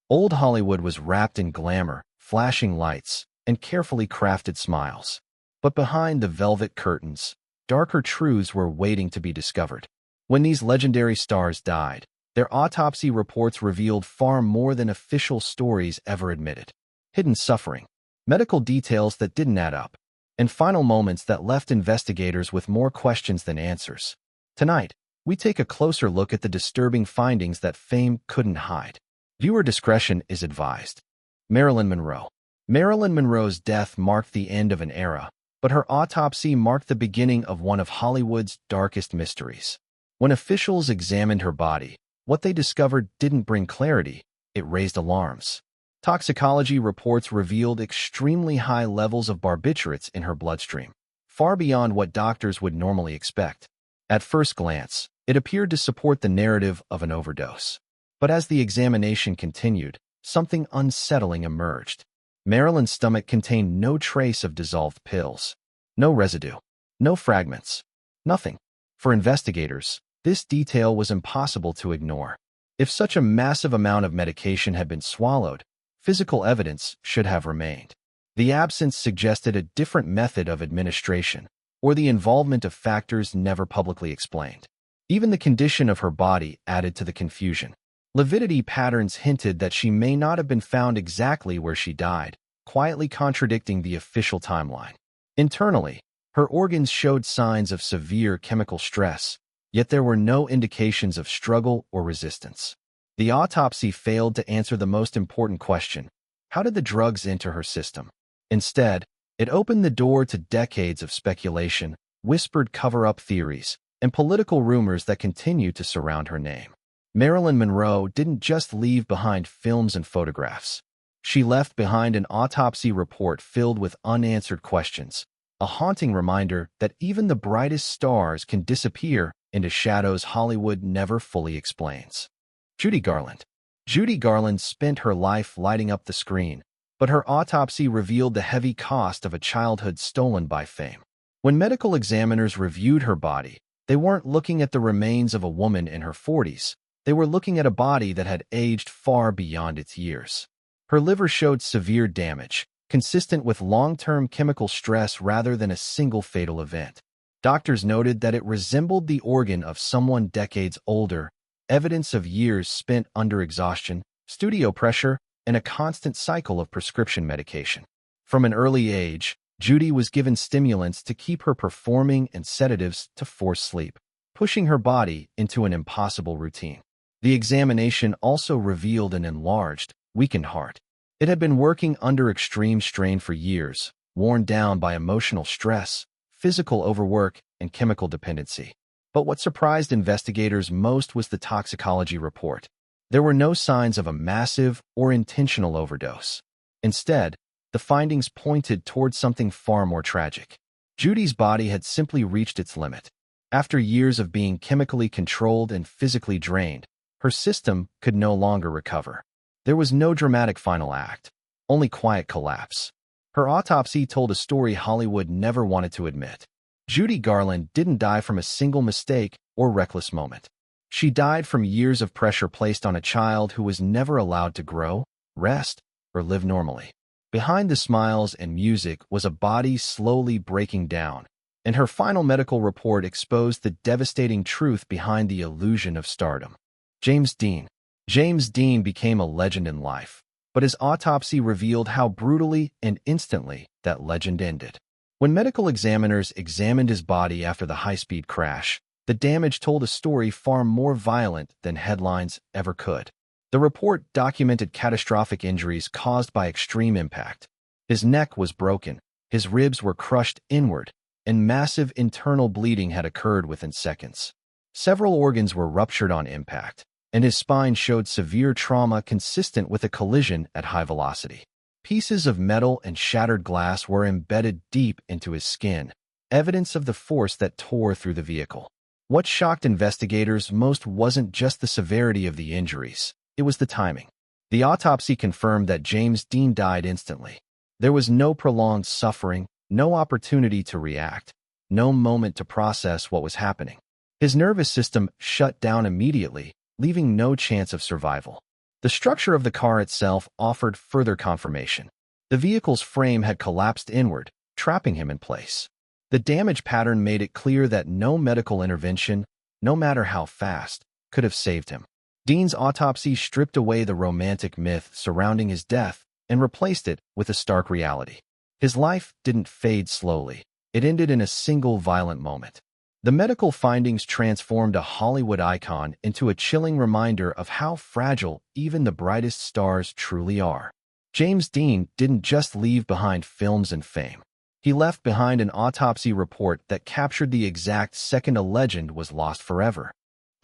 Old Hollywood was wrapped in glamour, flashing lights, and carefully crafted smiles. But behind the velvet curtains, darker truths were waiting to be discovered. When these legendary stars died, their autopsy reports revealed far more than official stories ever admitted. Hidden suffering, medical details that didn't add up, and final moments that left investigators with more questions than answers. Tonight, we take a closer look at the disturbing findings that fame couldn't hide. Viewer discretion is advised. Marilyn Monroe. Marilyn Monroe's death marked the end of an era, but her autopsy marked the beginning of one of Hollywood's darkest mysteries. When officials examined her body, what they discovered didn't bring clarity, it raised alarms. Toxicology reports revealed extremely high levels of barbiturates in her bloodstream, far beyond what doctors would normally expect. At first glance, it appeared to support the narrative of an overdose. But as the examination continued, something unsettling emerged. Marilyn's stomach contained no trace of dissolved pills. No residue. No fragments. Nothing. For investigators, this detail was impossible to ignore. If such a massive amount of medication had been swallowed, physical evidence should have remained. The absence suggested a different method of administration, or the involvement of factors never publicly explained. Even the condition of her body added to the confusion. Lividity patterns hinted that she may not have been found exactly where she died, quietly contradicting the official timeline. Internally, her organs showed signs of severe chemical stress, yet there were no indications of struggle or resistance. The autopsy failed to answer the most important question: how did the drugs enter her system? Instead, it opened the door to decades of speculation, whispered cover-up theories, and political rumors that continue to surround her name. Marilyn Monroe didn't just leave behind films and photographs. She left behind an autopsy report filled with unanswered questions, a haunting reminder that even the brightest stars can disappear into shadows Hollywood never fully explains. Judy Garland. Judy Garland spent her life lighting up the screen, but her autopsy revealed the heavy cost of a childhood stolen by fame. When medical examiners reviewed her body, they weren't looking at the remains of a woman in her 40s. They were looking at a body that had aged far beyond its years. Her liver showed severe damage, consistent with long-term chemical stress rather than a single fatal event. Doctors noted that it resembled the organ of someone decades older, evidence of years spent under exhaustion, studio pressure, and a constant cycle of prescription medication. From an early age, Judy was given stimulants to keep her performing and sedatives to force sleep, pushing her body into an impossible routine. The examination also revealed an enlarged, weakened heart. It had been working under extreme strain for years, worn down by emotional stress, physical overwork, and chemical dependency. But what surprised investigators most was the toxicology report. There were no signs of a massive or intentional overdose. Instead, the findings pointed towards something far more tragic. Judy's body had simply reached its limit. After years of being chemically controlled and physically drained, her system could no longer recover. There was no dramatic final act, only quiet collapse. Her autopsy told a story Hollywood never wanted to admit. Judy Garland didn't die from a single mistake or reckless moment. She died from years of pressure placed on a child who was never allowed to grow, rest, or live normally. Behind the smiles and music was a body slowly breaking down, and her final medical report exposed the devastating truth behind the illusion of stardom. James Dean. James Dean became a legend in life, but his autopsy revealed how brutally and instantly that legend ended. When medical examiners examined his body after the high-speed crash, the damage told a story far more violent than headlines ever could. The report documented catastrophic injuries caused by extreme impact. His neck was broken, his ribs were crushed inward, and massive internal bleeding had occurred within seconds. Several organs were ruptured on impact, and his spine showed severe trauma consistent with a collision at high velocity. Pieces of metal and shattered glass were embedded deep into his skin, evidence of the force that tore through the vehicle. What shocked investigators most wasn't just the severity of the injuries, it was the timing. The autopsy confirmed that James Dean died instantly. There was no prolonged suffering, no opportunity to react, no moment to process what was happening. His nervous system shut down immediately, leaving no chance of survival. The The structure of the car itself offered further confirmation. The vehicle's frame had collapsed inward, trapping him in place. The damage pattern made it clear that no medical intervention, no matter how fast, could have saved him. Dean's autopsy stripped away the romantic myth surrounding his death and replaced it with a stark reality. His life didn't fade slowly. It ended in a single violent moment. The medical findings transformed a Hollywood icon into a chilling reminder of how fragile even the brightest stars truly are. James Dean didn't just leave behind films and fame. He left behind an autopsy report that captured the exact second a legend was lost forever.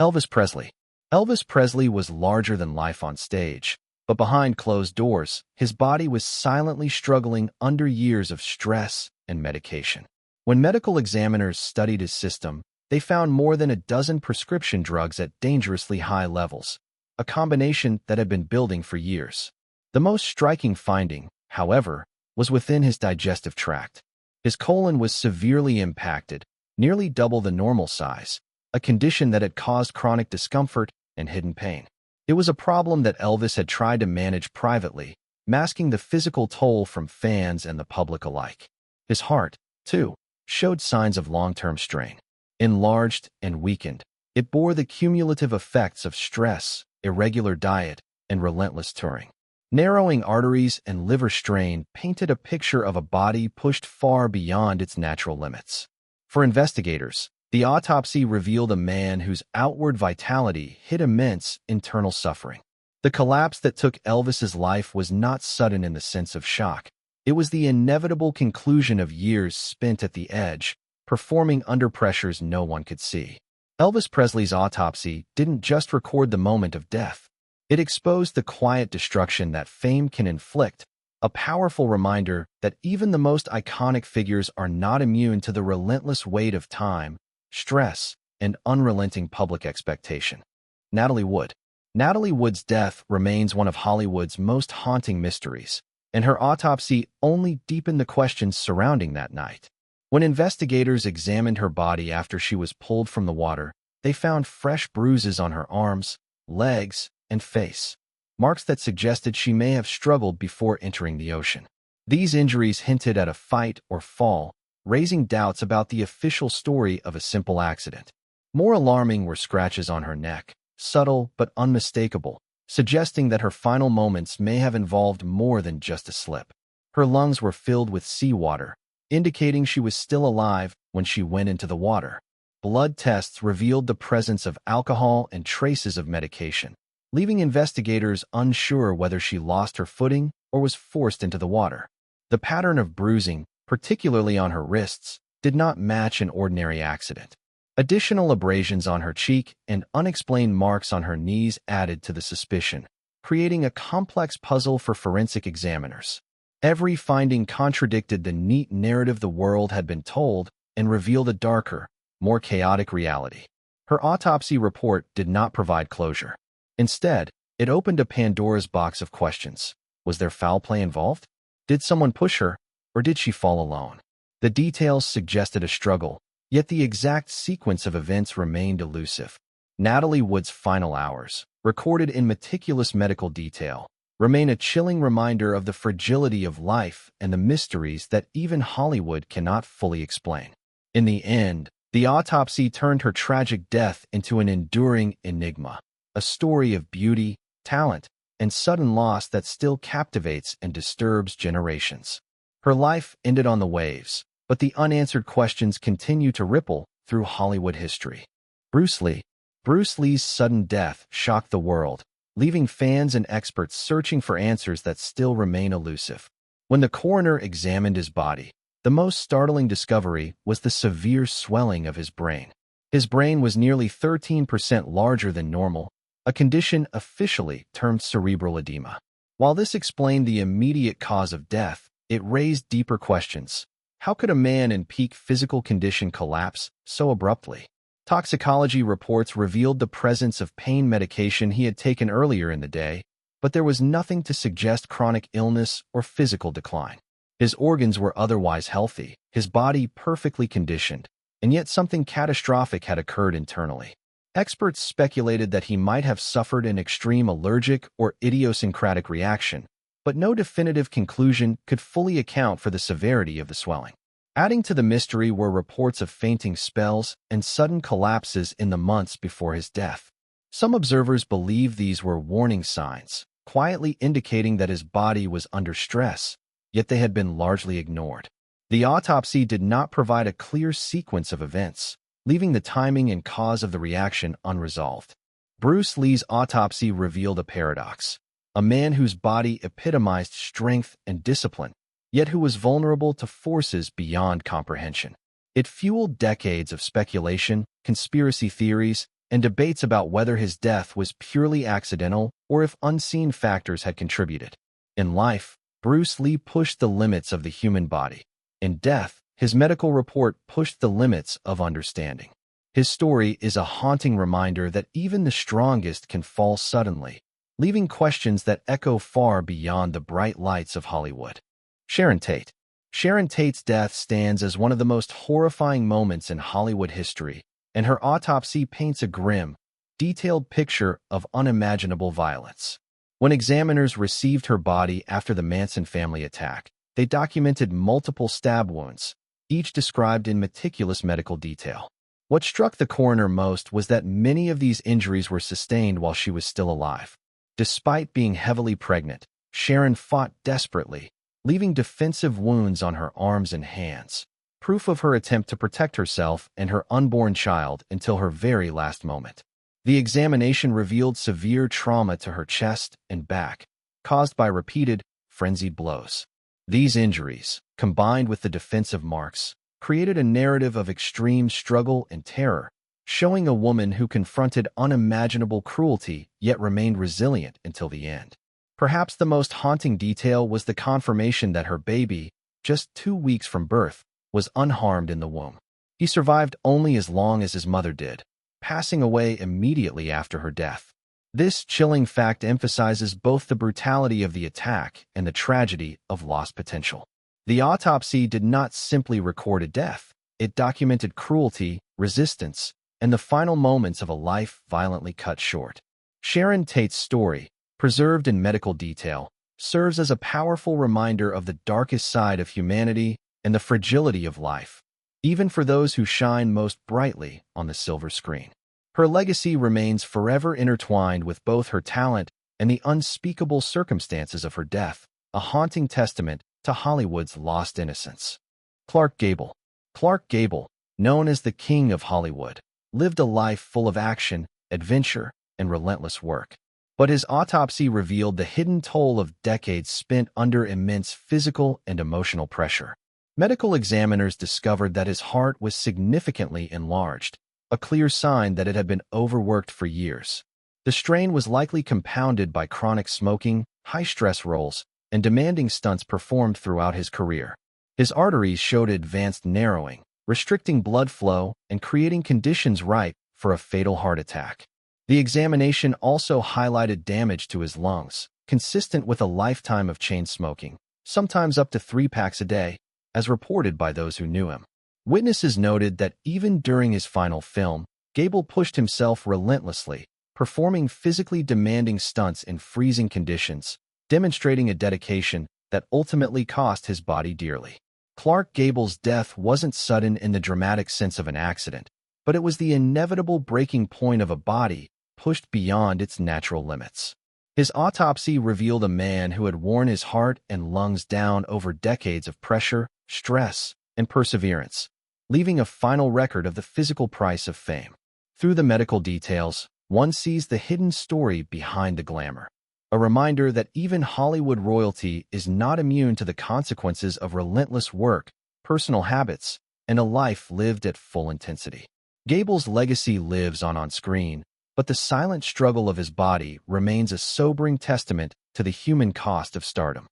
Elvis Presley. Elvis Presley was larger than life on stage, but behind closed doors, his body was silently struggling under years of stress and medication. When medical examiners studied his system, they found more than a dozen prescription drugs at dangerously high levels, a combination that had been building for years. The most striking finding, however, was within his digestive tract. His colon was severely impacted, nearly double the normal size, a condition that had caused chronic discomfort and hidden pain. It was a problem that Elvis had tried to manage privately, masking the physical toll from fans and the public alike. His heart, too, showed signs of long-term strain. Enlarged and weakened, it bore the cumulative effects of stress, irregular diet, and relentless touring. Narrowing arteries and liver strain painted a picture of a body pushed far beyond its natural limits. For investigators, the autopsy revealed a man whose outward vitality hid immense internal suffering. The collapse that took Elvis's life was not sudden in the sense of shock. It was the inevitable conclusion of years spent at the edge, performing under pressures no one could see. Elvis Presley's autopsy didn't just record the moment of death. It exposed the quiet destruction that fame can inflict, a powerful reminder that even the most iconic figures are not immune to the relentless weight of time, stress, and unrelenting public expectation. Natalie Wood. Natalie Wood's death remains one of Hollywood's most haunting mysteries, and her autopsy only deepened the questions surrounding that night. When investigators examined her body after she was pulled from the water, they found fresh bruises on her arms, legs, and face, marks that suggested she may have struggled before entering the ocean. These injuries hinted at a fight or fall, raising doubts about the official story of a simple accident. More alarming were scratches on her neck, subtle but unmistakable, suggesting that her final moments may have involved more than just a slip. Her lungs were filled with seawater, indicating she was still alive when she went into the water. Blood tests revealed the presence of alcohol and traces of medication, leaving investigators unsure whether she lost her footing or was forced into the water. The pattern of bruising, particularly on her wrists, did not match an ordinary accident. Additional abrasions on her cheek and unexplained marks on her knees added to the suspicion, creating a complex puzzle for forensic examiners. Every finding contradicted the neat narrative the world had been told and revealed a darker, more chaotic reality. Her autopsy report did not provide closure. Instead, it opened a Pandora's box of questions. Was there foul play involved? Did someone push her, or did she fall alone? The details suggested a struggle, yet the exact sequence of events remained elusive. Natalie Wood's final hours, recorded in meticulous medical detail, remain a chilling reminder of the fragility of life and the mysteries that even Hollywood cannot fully explain. In the end, the autopsy turned her tragic death into an enduring enigma, a story of beauty, talent, and sudden loss that still captivates and disturbs generations. Her life ended on the waves, but the unanswered questions continue to ripple through Hollywood history. Bruce Lee. Bruce Lee's sudden death shocked the world, leaving fans and experts searching for answers that still remain elusive. When the coroner examined his body, the most startling discovery was the severe swelling of his brain. His brain was nearly 13% larger than normal, a condition officially termed cerebral edema. While this explained the immediate cause of death, it raised deeper questions. How could a man in peak physical condition collapse so abruptly? Toxicology reports revealed the presence of pain medication he had taken earlier in the day, but there was nothing to suggest chronic illness or physical decline. His organs were otherwise healthy, his body perfectly conditioned, and yet something catastrophic had occurred internally. Experts speculated that he might have suffered an extreme allergic or idiosyncratic reaction, but no definitive conclusion could fully account for the severity of the swelling. Adding to the mystery were reports of fainting spells and sudden collapses in the months before his death. Some observers believe these were warning signs, quietly indicating that his body was under stress, yet they had been largely ignored. The autopsy did not provide a clear sequence of events, leaving the timing and cause of the reaction unresolved. Bruce Lee's autopsy revealed a paradox: a man whose body epitomized strength and discipline, yet who was vulnerable to forces beyond comprehension. It fueled decades of speculation, conspiracy theories, and debates about whether his death was purely accidental or if unseen factors had contributed. In life, Bruce Lee pushed the limits of the human body. In death, his medical report pushed the limits of understanding. His story is a haunting reminder that even the strongest can fall suddenly, leaving questions that echo far beyond the bright lights of Hollywood. Sharon Tate. Sharon Tate's death stands as one of the most horrifying moments in Hollywood history, and her autopsy paints a grim, detailed picture of unimaginable violence. When examiners received her body after the Manson family attack, they documented multiple stab wounds, each described in meticulous medical detail. What struck the coroner most was that many of these injuries were sustained while she was still alive. Despite being heavily pregnant, Sharon fought desperately, leaving defensive wounds on her arms and hands, proof of her attempt to protect herself and her unborn child until her very last moment. The examination revealed severe trauma to her chest and back, caused by repeated, frenzied blows. These injuries, combined with the defensive marks, created a narrative of extreme struggle and terror, showing a woman who confronted unimaginable cruelty yet remained resilient until the end. Perhaps the most haunting detail was the confirmation that her baby, just 2 weeks from birth, was unharmed in the womb. He survived only as long as his mother did, passing away immediately after her death. This chilling fact emphasizes both the brutality of the attack and the tragedy of lost potential. The autopsy did not simply record a death. It documented cruelty, resistance, and the final moments of a life violently cut short. Sharon Tate's story, preserved in medical detail, serves as a powerful reminder of the darkest side of humanity and the fragility of life, even for those who shine most brightly on the silver screen. Her legacy remains forever intertwined with both her talent and the unspeakable circumstances of her death, a haunting testament to Hollywood's lost innocence. Clark Gable. Clark Gable, known as the King of Hollywood, lived a life full of action, adventure, and relentless work. But his autopsy revealed the hidden toll of decades spent under immense physical and emotional pressure. Medical examiners discovered that his heart was significantly enlarged, a clear sign that it had been overworked for years. The strain was likely compounded by chronic smoking, high-stress roles, and demanding stunts performed throughout his career. His arteries showed advanced narrowing, restricting blood flow and creating conditions ripe for a fatal heart attack. The examination also highlighted damage to his lungs, consistent with a lifetime of chain smoking, sometimes up to 3 packs a day, as reported by those who knew him. Witnesses noted that even during his final film, Gable pushed himself relentlessly, performing physically demanding stunts in freezing conditions, demonstrating a dedication that ultimately cost his body dearly. Clark Gable's death wasn't sudden in the dramatic sense of an accident, but it was the inevitable breaking point of a body pushed beyond its natural limits. His autopsy revealed a man who had worn his heart and lungs down over decades of pressure, stress, and perseverance, leaving a final record of the physical price of fame. Through the medical details, one sees the hidden story behind the glamour, a reminder that even Hollywood royalty is not immune to the consequences of relentless work, personal habits, and a life lived at full intensity. Gable's legacy lives on screen, but the silent struggle of his body remains a sobering testament to the human cost of stardom.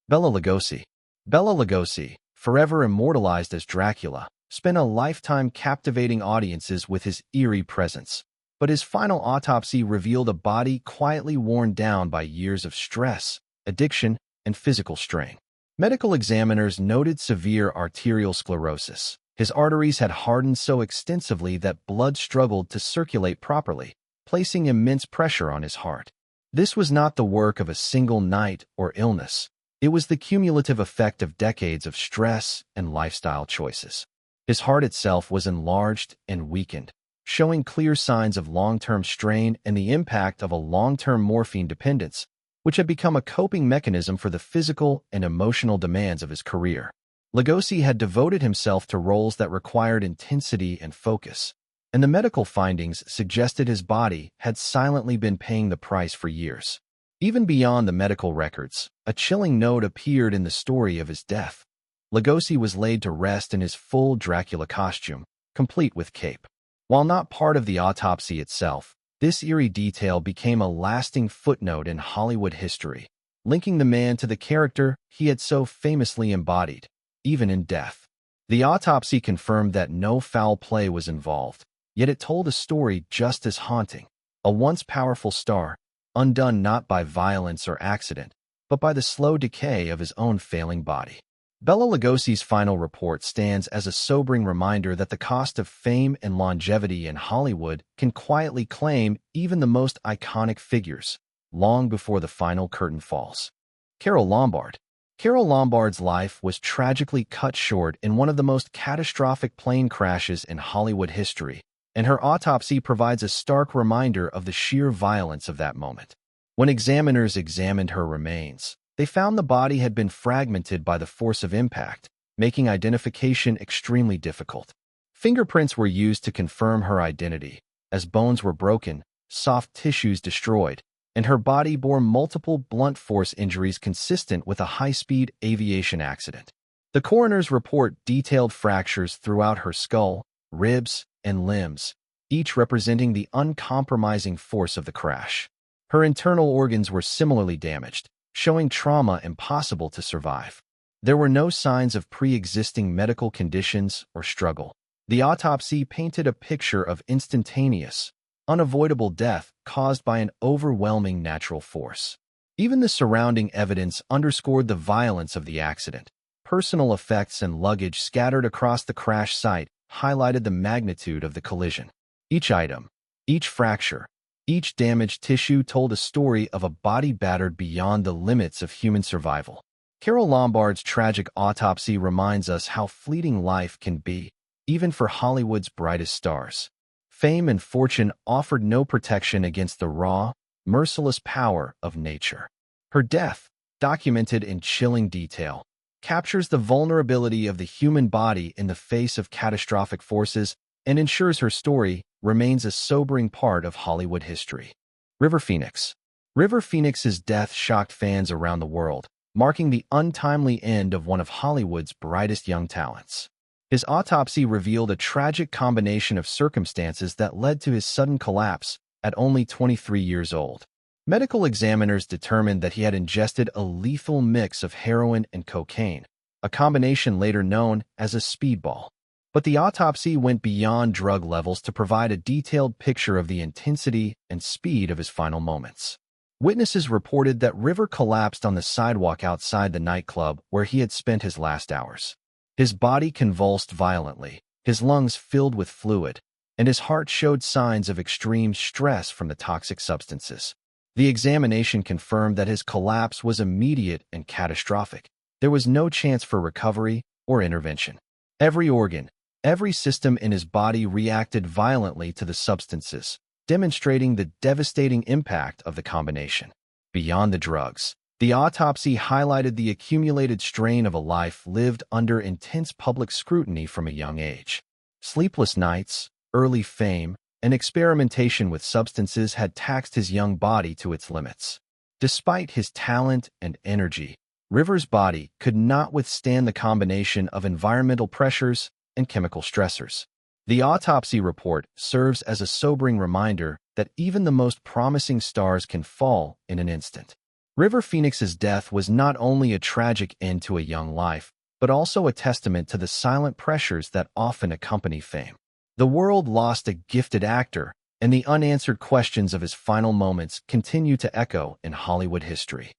Bela Lugosi. Bela Lugosi, forever immortalized as Dracula, spent a lifetime captivating audiences with his eerie presence, but his final autopsy revealed a body quietly worn down by years of stress, addiction, and physical strain. Medical examiners noted severe arterial sclerosis, His arteries had hardened so extensively that blood struggled to circulate properly, placing immense pressure on his heart. This was not the work of a single night or illness. It was the cumulative effect of decades of stress and lifestyle choices. His heart itself was enlarged and weakened, showing clear signs of long-term strain and the impact of a long-term morphine dependence, which had become a coping mechanism for the physical and emotional demands of his career. Lugosi had devoted himself to roles that required intensity and focus, and the medical findings suggested his body had silently been paying the price for years. Even beyond the medical records, a chilling note appeared in the story of his death. Lugosi was laid to rest in his full Dracula costume, complete with cape. While not part of the autopsy itself, this eerie detail became a lasting footnote in Hollywood history, linking the man to the character he had so famously embodied, even in death. The autopsy confirmed that no foul play was involved, yet it told a story just as haunting. A once powerful star, undone not by violence or accident, but by the slow decay of his own failing body. Bela Lugosi's final report stands as a sobering reminder that the cost of fame and longevity in Hollywood can quietly claim even the most iconic figures, long before the final curtain falls. Carol Lombard. Carol Lombard's life was tragically cut short in one of the most catastrophic plane crashes in Hollywood history, and her autopsy provides a stark reminder of the sheer violence of that moment. When examiners examined her remains, they found the body had been fragmented by the force of impact, making identification extremely difficult. Fingerprints were used to confirm her identity, as bones were broken, soft tissues destroyed, and her body bore multiple blunt force injuries consistent with a high-speed aviation accident. The coroner's report detailed fractures throughout her skull, ribs, and limbs, each representing the uncompromising force of the crash. Her internal organs were similarly damaged, showing trauma impossible to survive. There were no signs of pre-existing medical conditions or struggle. The autopsy painted a picture of instantaneous, unavoidable death caused by an overwhelming natural force. Even the surrounding evidence underscored the violence of the accident. Personal effects and luggage scattered across the crash site highlighted the magnitude of the collision. Each item, each fracture, each damaged tissue told a story of a body battered beyond the limits of human survival. Carol Lombard's tragic autopsy reminds us how fleeting life can be, even for Hollywood's brightest stars. Fame and fortune offered no protection against the raw, merciless power of nature. Her death, documented in chilling detail, captures the vulnerability of the human body in the face of catastrophic forces and ensures her story remains a sobering part of Hollywood history. River Phoenix. River Phoenix's death shocked fans around the world, marking the untimely end of one of Hollywood's brightest young talents. His autopsy revealed a tragic combination of circumstances that led to his sudden collapse at only 23 years old. Medical examiners determined that he had ingested a lethal mix of heroin and cocaine, a combination later known as a speedball. But the autopsy went beyond drug levels to provide a detailed picture of the intensity and speed of his final moments. Witnesses reported that River collapsed on the sidewalk outside the nightclub where he had spent his last hours. His body convulsed violently, his lungs filled with fluid, and his heart showed signs of extreme stress from the toxic substances. The examination confirmed that his collapse was immediate and catastrophic. There was no chance for recovery or intervention. Every organ, every system in his body reacted violently to the substances, demonstrating the devastating impact of the combination. Beyond the drugs, the autopsy highlighted the accumulated strain of a life lived under intense public scrutiny from a young age. Sleepless nights, early fame, and experimentation with substances had taxed his young body to its limits. Despite his talent and energy, River's body could not withstand the combination of environmental pressures and chemical stressors. The autopsy report serves as a sobering reminder that even the most promising stars can fall in an instant. River Phoenix's death was not only a tragic end to a young life, but also a testament to the silent pressures that often accompany fame. The world lost a gifted actor, and the unanswered questions of his final moments continue to echo in Hollywood history.